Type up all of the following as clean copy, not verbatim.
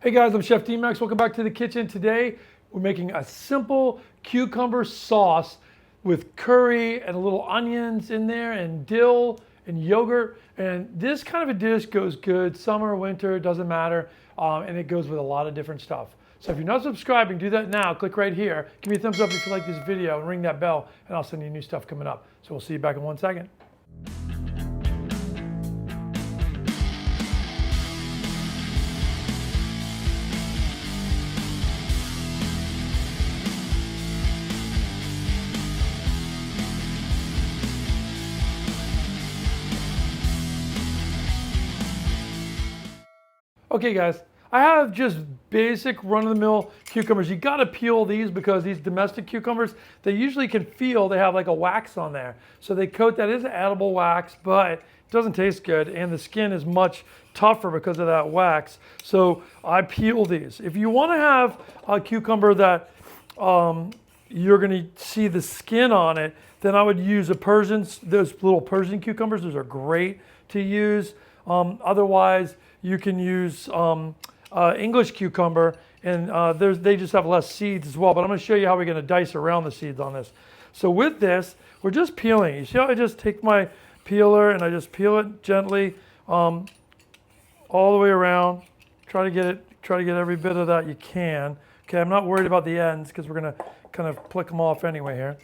Hey guys, I'm Chef D-Max. Welcome back to the kitchen. Today, we're making a simple cucumber sauce with curry and a little onions in there and dill and yogurt. And this kind of a dish goes good summer, winter, doesn't matter. And it goes with a lot of different stuff. So if you're not subscribing, do that now. Click right here. Give me a thumbs up if you like this video and ring that bell and I'll send you new stuff coming up. So we'll see you back in 1 second. Okay guys, I have just basic run-of-the-mill cucumbers. You gotta peel these because these domestic cucumbers, they usually can feel they have like a wax on there. So they coat that is edible wax, but it doesn't taste good and the skin is much tougher because of that wax. So I peel these. If you wanna have a cucumber that you're gonna see the skin on it, then I would use those little Persian cucumbers. Those are great to use. Otherwise, you can use English cucumber, and they just have less seeds as well. But I'm going to show you how we're going to dice around the seeds on this. So with this, we're just peeling. You see how I just take my peeler and I just peel it gently all the way around. Try to get every bit of that you can. Okay, I'm not worried about the ends because we're going to kind of pluck them off anyway here.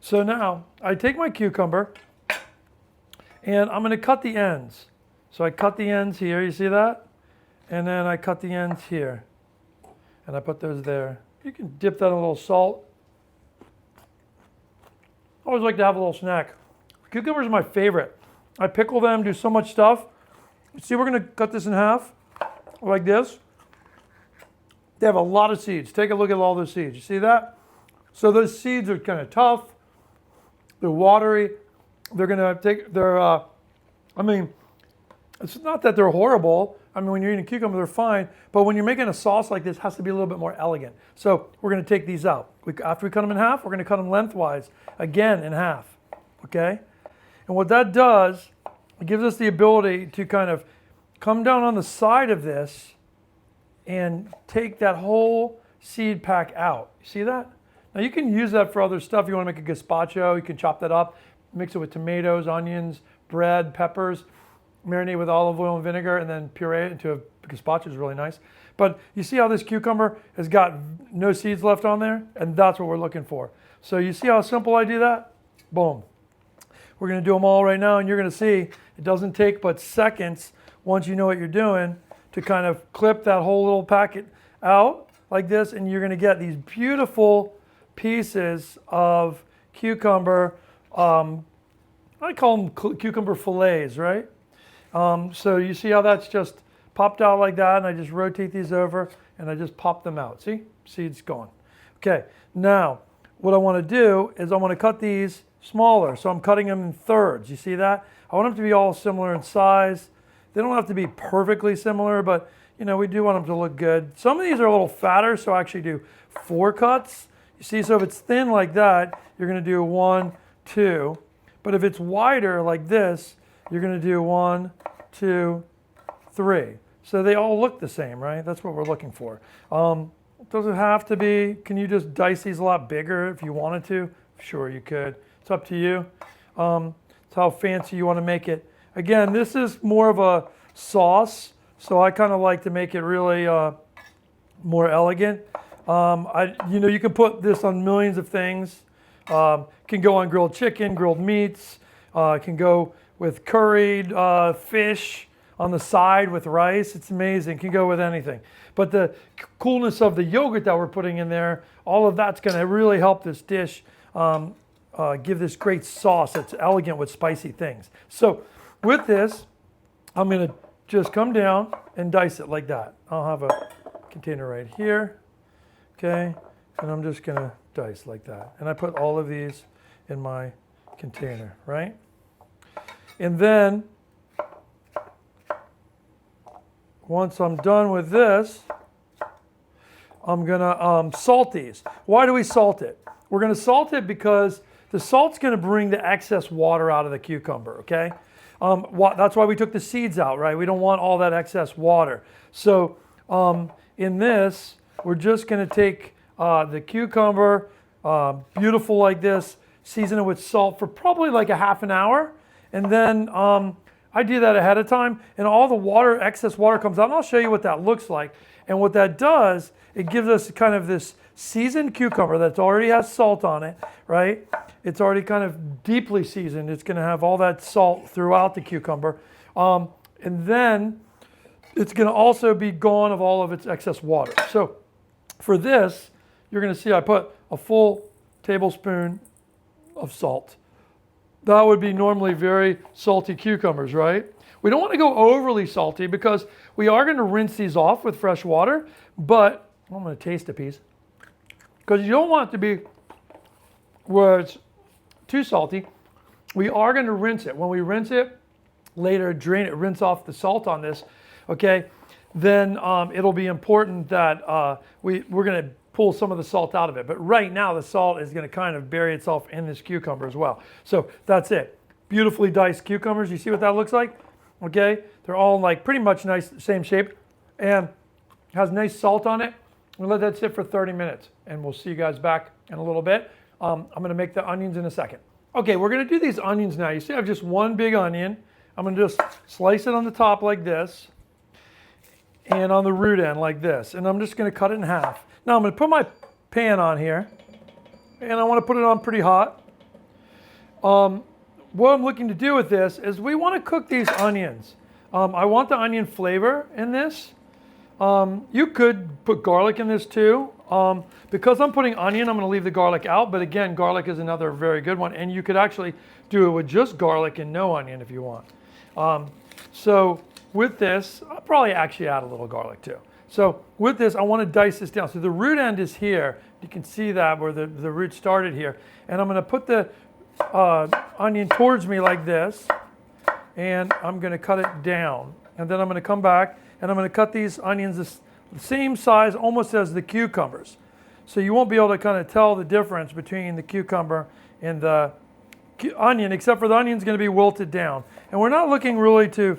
So now I take my cucumber and I'm going to cut the ends. So I cut the ends here, you see that? And then I cut the ends here. And I put those there. You can dip that in a little salt. I always like to have a little snack. Cucumbers are my favorite. I pickle them, do so much stuff. See, we're gonna cut this in half, like this. They have a lot of seeds. Take a look at all those seeds. You see that? So those seeds are kind of tough. They're watery. They're gonna take, it's not that they're horrible. I mean, when you're eating a cucumber, they're fine. But when you're making a sauce like this, it has to be a little bit more elegant. So we're going to take these out. After we cut them in half, we're going to cut them lengthwise, again in half. Okay? And what that does, it gives us the ability to kind of come down on the side of this and take that whole seed pack out. You see that? Now you can use that for other stuff. You want to make a gazpacho, you can chop that up, mix it with tomatoes, onions, bread, peppers. Marinate with olive oil and vinegar and then puree it into a gazpacho is really nice. But you see how this cucumber has got no seeds left on there? And that's what we're looking for. So you see how simple I do that? Boom. We're gonna do them all right now and you're gonna see it doesn't take but seconds once you know what you're doing to kind of clip that whole little packet out like this and you're gonna get these beautiful pieces of cucumber. I call them cucumber fillets, right? So you see how that's just popped out like that and I just rotate these over and I just pop them out. See? Seeds gone. Okay, now what I want to do is I want to cut these smaller. So I'm cutting them in thirds. You see that? I want them to be all similar in size. They don't have to be perfectly similar, but you know, we do want them to look good. Some of these are a little fatter, so I actually do 4 cuts. You see, so if it's thin like that, you're going to do 1, 2. But if it's wider like this, you're going to do 1, 2, 3. So they all look the same, right? That's what we're looking for. Does it have to be? Can you just dice these a lot bigger if you wanted to? Sure, you could. It's up to you. It's how fancy you want to make it. Again, this is more of a sauce, so I kind of like to make it really more elegant. You can put this on millions of things. Can go on grilled chicken, grilled meats. Can go with curried fish on the side with rice. It's amazing. Can go with anything. But the coolness of the yogurt that we're putting in there, all of that's going to really help this dish give this great sauce that's elegant with spicy things. So with this, I'm going to just come down and dice it like that. I'll have a container right here. Okay. And I'm just going to dice like that. And I put all of these in my container, right? And then, once I'm done with this, I'm gonna salt these. Why do we salt it? We're gonna salt it because the salt's gonna bring the excess water out of the cucumber, okay? That's why we took the seeds out, right? We don't want all that excess water. So in this, we're just going to take the cucumber, beautiful like this, season it with salt for probably like a half an hour. And then I do that ahead of time, and all the water, excess water comes out, and I'll show you what that looks like. And what that does, it gives us kind of this seasoned cucumber that already has salt on it, right? It's already kind of deeply seasoned. It's going to have all that salt throughout the cucumber. And then it's going to also be gone of all of its excess water. So for this, you're going to see I put a full tablespoon of salt. That would be normally very salty cucumbers, right? We don't want to go overly salty because we are going to rinse these off with fresh water, but I'm going to taste a piece. Because you don't want it to be where it's too salty. We are going to rinse it. When we rinse it, later drain it, rinse off the salt on this, okay? Then it'll be important that we're going to pull some of the salt out of it. But right now the salt is going to kind of bury itself in this cucumber as well. So that's it. Beautifully diced cucumbers. You see what that looks like? Okay? They're all like pretty much nice, same shape, and has nice salt on it. We'll let that sit for 30 minutes and we'll see you guys back in a little bit. I'm going to make the onions in a second. Okay, we're going to do these onions now. You see I have just one big onion. I'm going to just slice it on the top like this and on the root end like this. And I'm just going to cut it in half. Now I'm going to put my pan on here and I want to put it on pretty hot. What I'm looking to do with this is we want to cook these onions. I want the onion flavor in this. You could put garlic in this too. Because I'm putting onion, I'm going to leave the garlic out. But again, garlic is another very good one. And you could actually do it with just garlic and no onion if you want. So with this, I'll probably actually add a little garlic too. So with this, I want to dice this down. So the root end is here. You can see that where the root started here. And I'm going to put the onion towards me like this. And I'm going to cut it down. And then I'm going to come back and I'm going to cut these onions the same size almost as the cucumbers. So you won't be able to kind of tell the difference between the cucumber and the onion, except for the onion's going to be wilted down. And we're not looking really to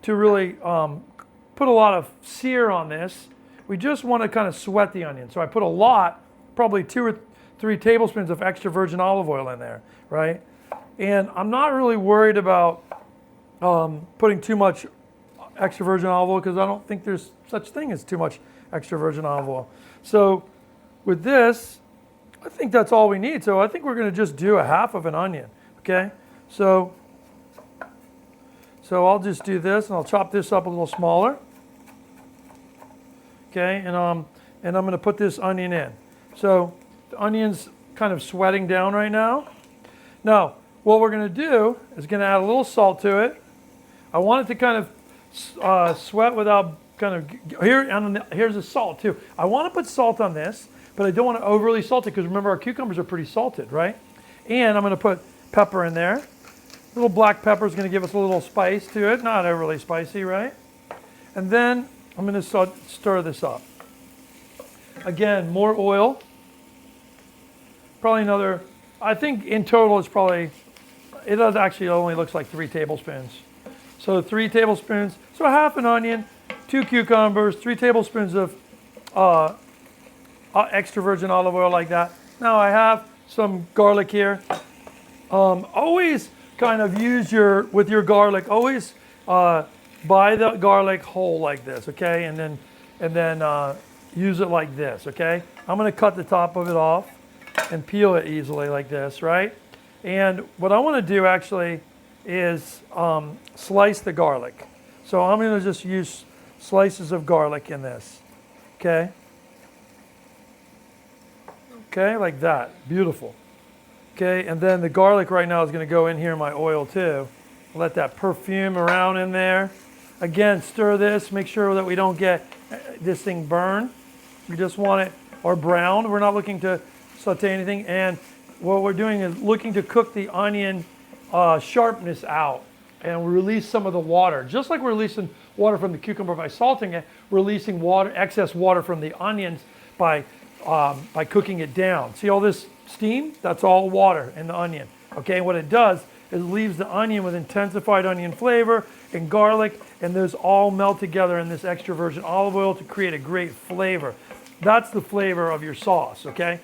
really put a lot of sear on this. We just want to kind of sweat the onion. So I put a lot, probably 2 or 3 tablespoons of extra virgin olive oil in there, right? And I'm not really worried about putting too much extra virgin olive oil because I don't think there's such thing as too much extra virgin olive oil. So with this, I think that's all we need. So I think we're going to just do a half of an onion, okay? So I'll just do this and I'll chop this up a little smaller, okay? And I'm going to put this onion in. So the onion's kind of sweating down right now. Now, what we're going to do is going to add a little salt to it. I want it to kind of sweat without kind of, here's the salt too. I want to put salt on this, but I don't want to overly salt it because remember our cucumbers are pretty salted, right? And I'm going to put pepper in there. A little black pepper is going to give us a little spice to it, not overly spicy, right? And then I'm going to stir this up. Again, more oil. Probably another, I think in total it's probably, it does actually only looks like 3 tablespoons. So 3 tablespoons, so half an onion, 2 cucumbers, 3 tablespoons of extra virgin olive oil like that. Now I have some garlic here. Always kind of use with your garlic, always buy the garlic whole like this, okay? And then use it like this, okay? I'm going to cut the top of it off and peel it easily like this, right? And what I want to do actually is slice the garlic. So I'm going to just use slices of garlic in this, okay? Okay, like that, beautiful. Okay, and then the garlic right now is going to go in here in my oil too. Let that perfume around in there. Again, stir this, make sure that we don't get this thing burned. We just want it, or brown. We're not looking to saute anything. And what we're doing is looking to cook the onion sharpness out and release some of the water. Just like we're releasing water from the cucumber by salting it, we're releasing water, excess water from the onions by cooking it down. See all this steam? That's all water in the onion. Okay, what it does it leaves the onion with intensified onion flavor and garlic, and those all melt together in this extra virgin olive oil to create a great flavor. That's the flavor of your sauce, okay?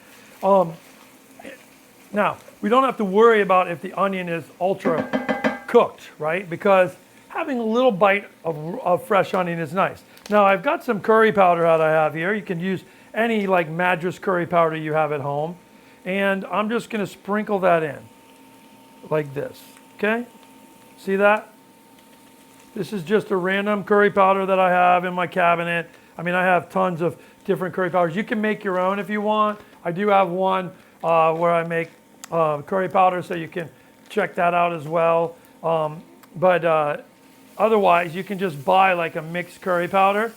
Now, we don't have to worry about if the onion is ultra cooked, right? Because having a little bite of fresh onion is nice. Now, I've got some curry powder that I have here. You can use any like Madras curry powder you have at home. And I'm just gonna sprinkle that in like this, okay? See that? This is just a random curry powder that I have in my cabinet. I mean, I have tons of different curry powders. You can make your own if you want. I do have one where I make curry powder, so you can check that out as well. Otherwise, you can just buy like a mixed curry powder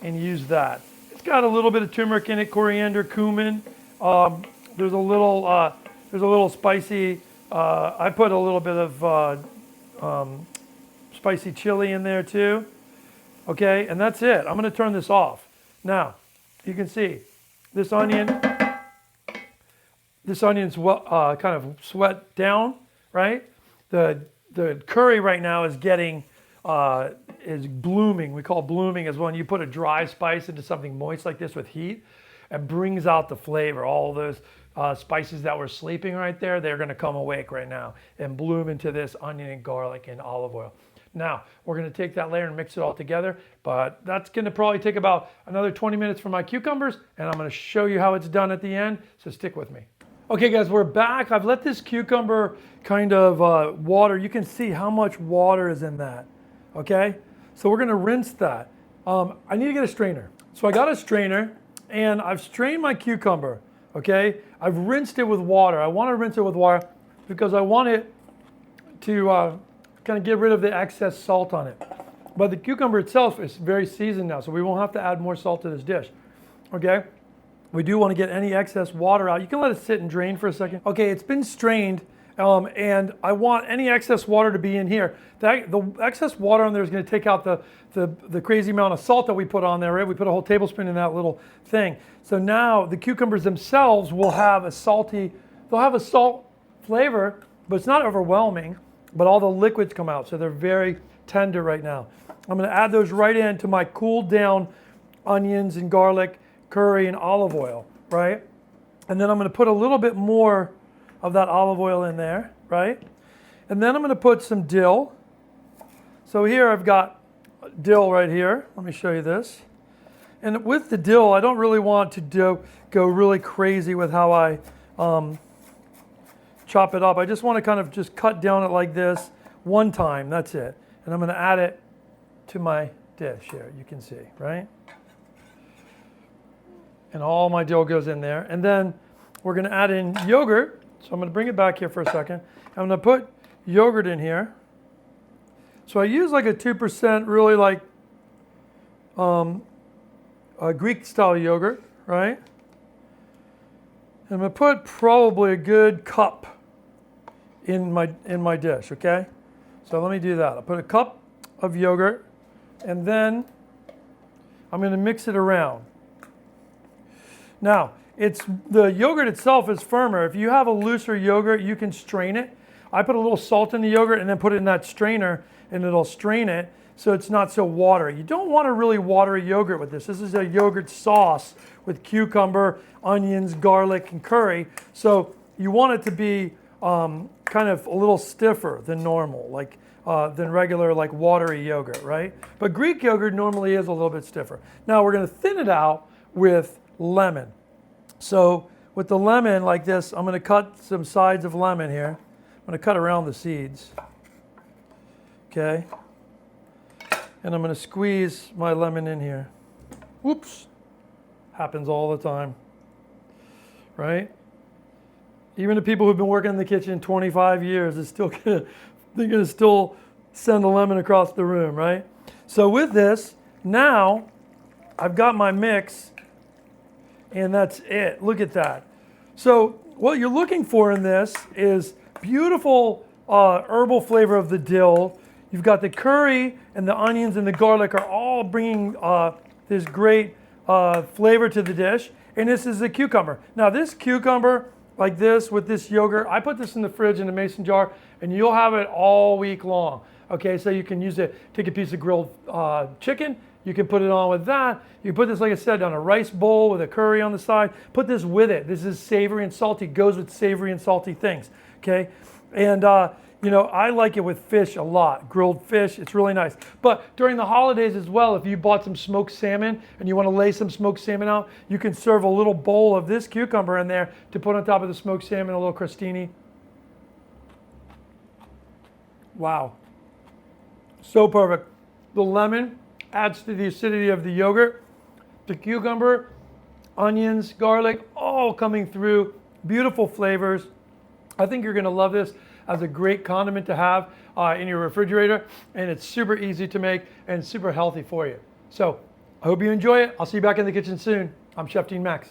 and use that. It's got a little bit of turmeric in it, coriander, cumin. There's a little spicy. I put a little bit of spicy chili in there too. Okay, and that's it. I'm going to turn this off. Now, you can see this onion's kind of sweat down, right? The curry right now is getting is blooming. We call blooming as when you put a dry spice into something moist like this with heat. It brings out the flavor. All those spices that were sleeping right there, they're going to come awake right now and bloom into this onion and garlic and olive oil. Now, we're going to take that layer and mix it all together, but that's going to probably take about another 20 minutes for my cucumbers, and I'm going to show you how it's done at the end, so stick with me. Okay guys, we're back. I've let this cucumber kind of water. You can see how much water is in that, okay? So we're going to rinse that. I need to get a strainer. So I got a strainer, and I've strained my cucumber, okay? I've rinsed it with water. I want to rinse it with water because I want it to kind of get rid of the excess salt on it. But the cucumber itself is very seasoned now, so we won't have to add more salt to this dish, okay? We do want to get any excess water out. You can let it sit and drain for a second. Okay, it's been strained, and I want any excess water to be in here. The excess water on there is going to take out the crazy amount of salt that we put on there, right? We put a whole tablespoon in that little thing. So now the cucumbers themselves will have they'll have a salt flavor, but it's not overwhelming, but all the liquids come out, so they're very tender right now. I'm going to add those right into my cooled down onions and garlic, curry and olive oil, right? And then I'm going to put a little bit more of that olive oil in there, right? And then I'm going to put some dill. So here I've got dill right here. Let me show you this. And with the dill, I don't really want to go really crazy with how I chop it up. I just want to kind of just cut down it like this one time, that's it. And I'm going to add it to my dish here, you can see, right? And all my dill goes in there. And then we're going to add in yogurt. So I'm going to bring it back here for a second. I'm going to put yogurt in here. So I use like a 2%, really like a Greek style yogurt, right? And I'm going to put probably a good cup in my dish, okay? So let me do that. I'll put a cup of yogurt, and then I'm going to mix it around. Now, the yogurt itself is firmer. If you have a looser yogurt, you can strain it. I put a little salt in the yogurt and then put it in that strainer, and it'll strain it so it's not so watery. You don't want a really watery yogurt with this. This is a yogurt sauce with cucumber, onions, garlic, and curry. So you want it to be kind of a little stiffer than normal, like than regular like watery yogurt, right? But Greek yogurt normally is a little bit stiffer. Now we're going to thin it out with lemon. So with the lemon like this, I'm going to cut some sides of lemon here. I'm going to cut around the seeds. Okay. And I'm going to squeeze my lemon in here. Whoops. Happens all the time. Right? Even the people who've been working in the kitchen 25 years is still they're going to still send a lemon across the room, right? So with this, now I've got my mix. And that's it. Look at that. So what you're looking for in this is beautiful herbal flavor of the dill. You've got the curry and the onions and the garlic are all bringing this great flavor to the dish. And this is the cucumber. Now this cucumber like this with this yogurt. I put this in the fridge in a mason jar, and you'll have it all week long. Okay, so you can use it, take a piece of grilled chicken, you can put it on with that. You put this, like I said, on a rice bowl with a curry on the side. Put this with it. This is savory and salty, goes with savory and salty things, okay? And you know, I like it with fish a lot, grilled fish, it's really nice. But during the holidays as well, if you bought some smoked salmon and you want to lay some smoked salmon out, you can serve a little bowl of this cucumber in there to put on top of the smoked salmon, a little crostini. Wow, so perfect. The lemon adds to the acidity of the yogurt. The cucumber, onions, garlic, all coming through, beautiful flavors. I think you're gonna love this as a great condiment to have in your refrigerator, and it's super easy to make and super healthy for you. So I hope you enjoy it. I'll see you back in the kitchen soon. I'm Chef Dean Max.